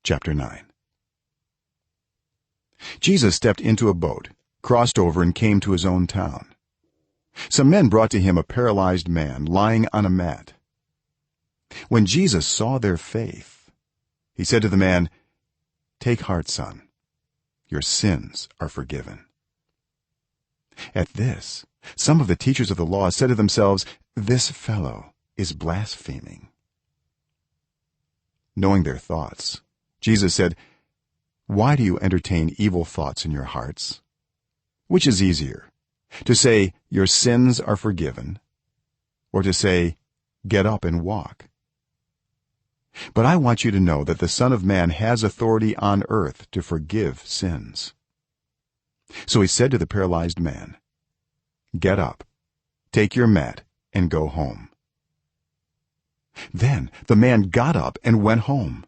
Chapter 9. Jesus stepped into a boat, crossed over, and came to his own town. Some men brought to him a paralyzed man lying on a mat. When Jesus saw their faith, he said to the man, "Take heart, son, your sins are forgiven." At this, some of the teachers of the law said to themselves, "This fellow is blaspheming." Knowing their thoughts, Jesus said, "Why do you entertain evil thoughts in your hearts? Which is easier, to say, 'Your sins are forgiven,' or to say, 'Get up and walk'? But I want you to know that the Son of Man has authority on earth to forgive sins." So he said to the paralyzed man, "Get up, take your mat, and go home." Then the man got up and went home.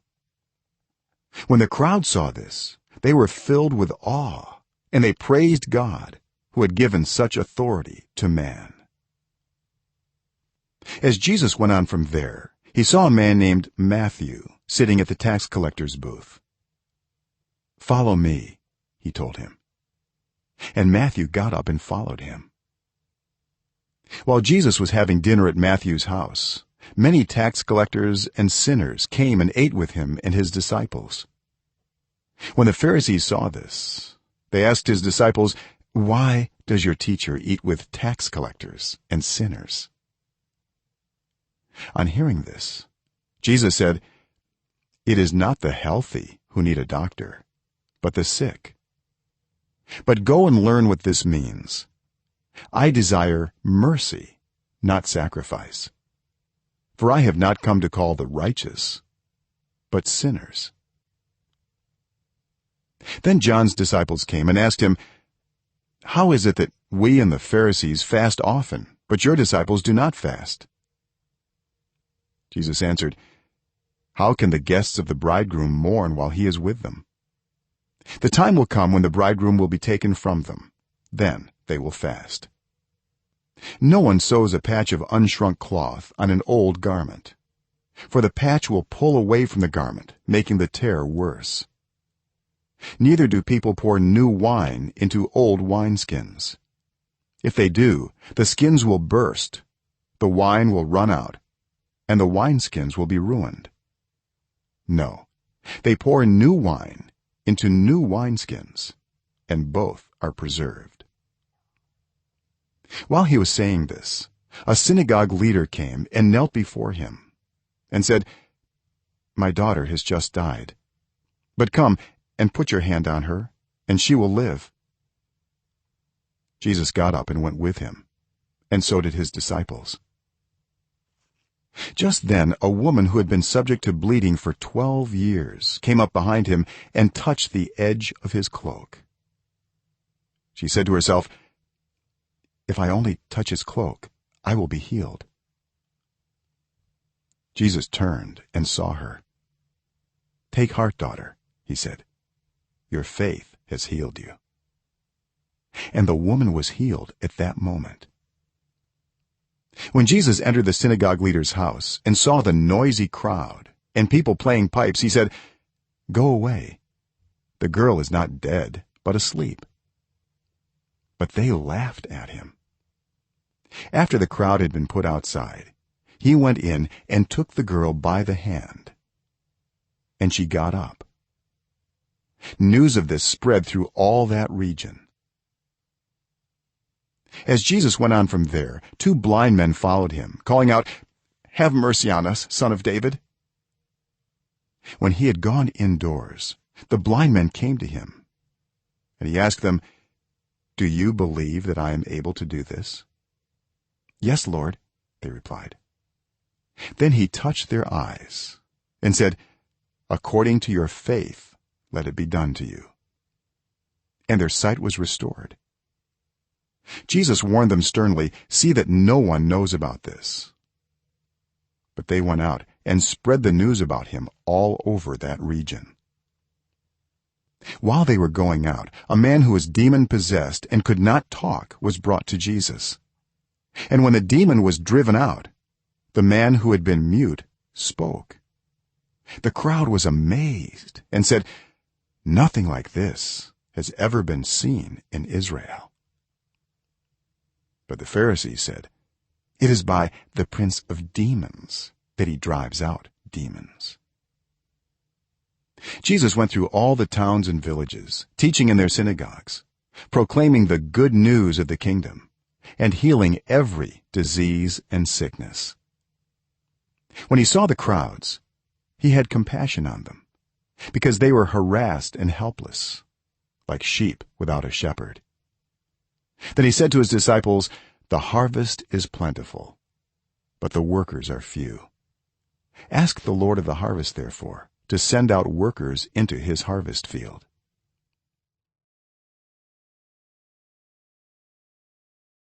When the crowd saw this, they were filled with awe, and they praised God, who had given such authority to man. As Jesus went on from there, he saw a man named Matthew sitting at the tax collector's booth. "Follow me," he told him. And Matthew got up and followed him. While Jesus was having dinner at Matthew's house, many tax collectors and sinners came and ate with him and his disciples. When the Pharisees saw this, they asked his disciples, "Why does your teacher eat with tax collectors and sinners?" On hearing this, Jesus said, "It is not the healthy who need a doctor, but the sick. But go and learn what this means. I desire mercy, not sacrifice. For I have not come to call the righteous, but sinners." Then John's disciples came and asked him, "How is it that we and the Pharisees fast often, but your disciples do not fast?" Jesus answered, "How can the guests of the bridegroom mourn while he is with them? The time will come when the bridegroom will be taken from them. Then they will fast. No one sews a patch of unshrunk cloth on an old garment, for the patch will pull away from the garment, making the tear worse. Neither do people pour new wine into old wineskins. If they do, the skins will burst, the wine will run out, and the wineskins will be ruined. No, they pour new wine into new wineskins, and both are preserved." While he was saying this, a synagogue leader came and knelt before him and said, "My daughter has just died, but come and put your hand on her, and she will live." Jesus got up and went with him, and so did his disciples. Just then a woman who had been subject to bleeding for 12 years came up behind him and touched the edge of his cloak. She said to herself, "If I only touch his cloak, I will be healed." Jesus turned and saw her. "Take heart, daughter," he said. "Your faith has healed you." And the woman was healed at that moment. When Jesus entered the synagogue leader's house and saw the noisy crowd and people playing pipes, he said, "Go away. The girl is not dead, but asleep." But they laughed at him. After the crowd had been put outside, he went in and took the girl by the hand, and she got up. News of this spread through all that region. As Jesus went on from there, 2 blind men followed him, calling out, "Have mercy on us, Son of David." When he had gone indoors, the blind men came to him, and he asked them, "Do you believe that I am able to do this?" "Yes, Lord," they replied. Then he touched their eyes and said, "According to your faith, let it be done to you." And their sight was restored. Jesus warned them sternly, "See that no one knows about this." But they went out and spread the news about him all over that region. While they were going out, a man who was demon-possessed and could not talk was brought to Jesus. And when the demon was driven out, the man who had been mute spoke. the crowd was amazed and said, nothing like this has ever been seen in Israel. But the Pharisees said, it is by the prince of demons that he drives out demons. Jesus went through all the towns and villages, teaching in their synagogues, proclaiming the good news of the kingdom, and healing every disease and sickness. When he saw the crowds, he had compassion on them, because they were harassed and helpless, like sheep without a shepherd. Then he said to his disciples, the harvest is plentiful, but the workers are few. Ask the Lord of the harvest, therefore, to send out workers into his harvest field.